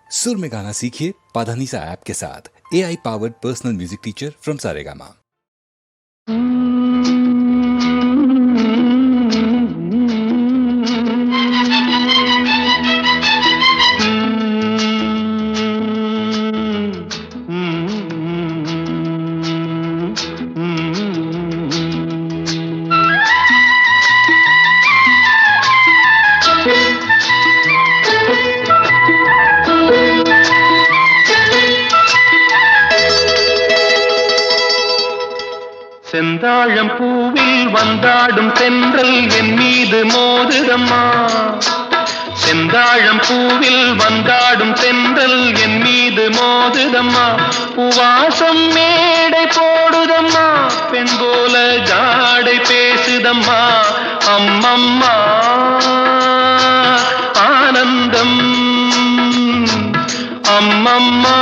सुर में गाना सीखिए पाधानीसा ऐप के साथ। AI powered personal music teacher from Saregama. செந்தாழம் பூவில் வந்தாடும் தென்றல் என் மீது மோதுதம்மா. செந்தாழம் பூவில் வந்தாடும் தென்றல் என் மீது மோதுதம்மா. பூவாசம் மேடை போடுதம்மா, பெண் போல ஜாடை பேசுதம்மா. அம்மம்மா ஆனந்தம், அம்மம்மா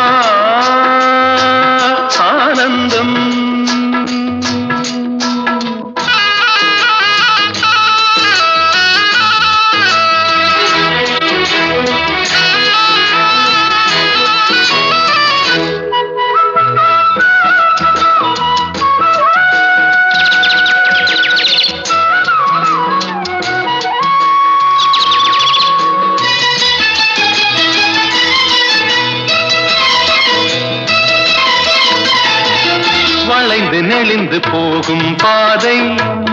ஆனந்தம். வளைந்து நெளிந்து போகும் பாதை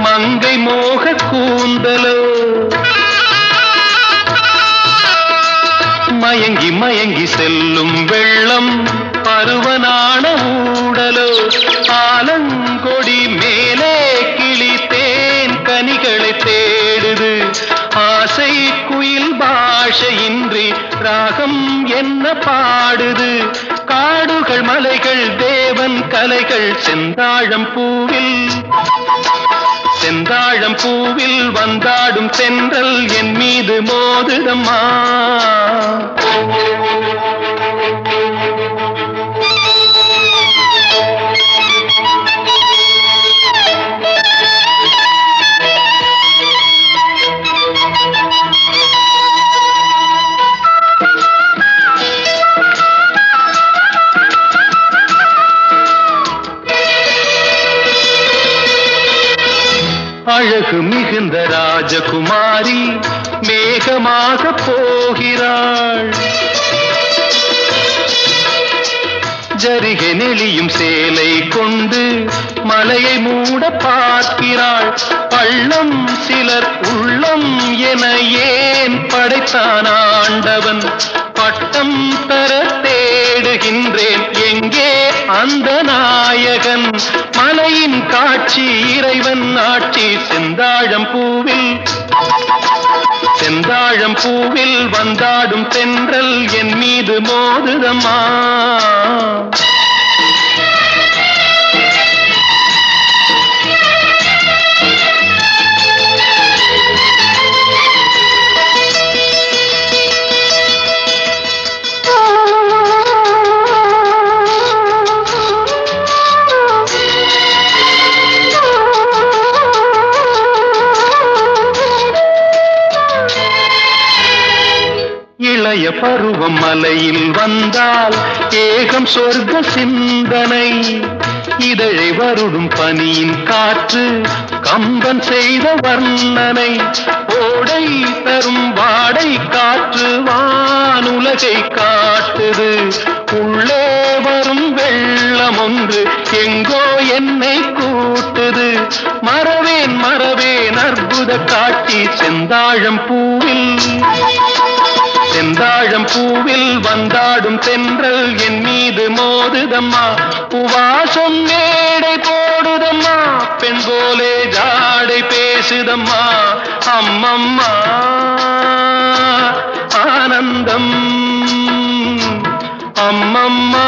மங்கை மோக கூந்தலோ, மயங்கி மயங்கி செல்லும் வெள்ளம் பருவனான ஊடலோ. ஆலங்கொடி மேலே கிளி தேன் கனிகளை தேடுது, ஆசை குயில் பாஷையின்றி ராகம் என்ன பாடுது. காடுகள் மலைகள் தேவன் கலைகள் செந்தாழம் பூவில், செந்தாழம் பூவில் வந்தாடும் தென்றல் என் மீது மோதுதம்மா. அழகு மிகுந்த ராஜகுமாரி மேகமாக போகிறாள், ஜரிகை நெளியும் சேலை கொண்டு மலையை மூட பார்க்கிறாள். பள்ளம் சிலர் உள்ளம் என ஏன் படைத்தான் ஆண்டவன்? பட்டம் தர தேடுகின்றேன், எங்கே அந்த நாயகன்? மலையின் காட்சி இறைவன் ஆட்சி செந்தாழம் பூவில், செந்தாழம் பூவில் வந்தாடும் தென்றல் என் மீது மோதுதம்மா. இளைய பருவம் மலையில் வந்தால் ஏகம் சொர்க்க சிந்தனை. இதழை வருடும் பனியின் காற்று கம்பன் செய்த வர்ணனை. ஓடை தரும் வாடை காற்று வானுலகை காட்டுது. உள்ளே வரும் வெள்ளம் ஒன்று எங்கோ என்னை கூட்டுது. மறவேன் மறவேன் அற்புத காட்சி செந்தாழம் பூவில், செந்தாழம் பூவில் வந்தாடும் தென்றல் என் மீது மோதுதம்மா. பூவாசம் மேடை போடுதம்மா, பெண் போலே ஜாடை பேசுதம்மா. அம்மம்மா ஆனந்தம், அம்மம்மா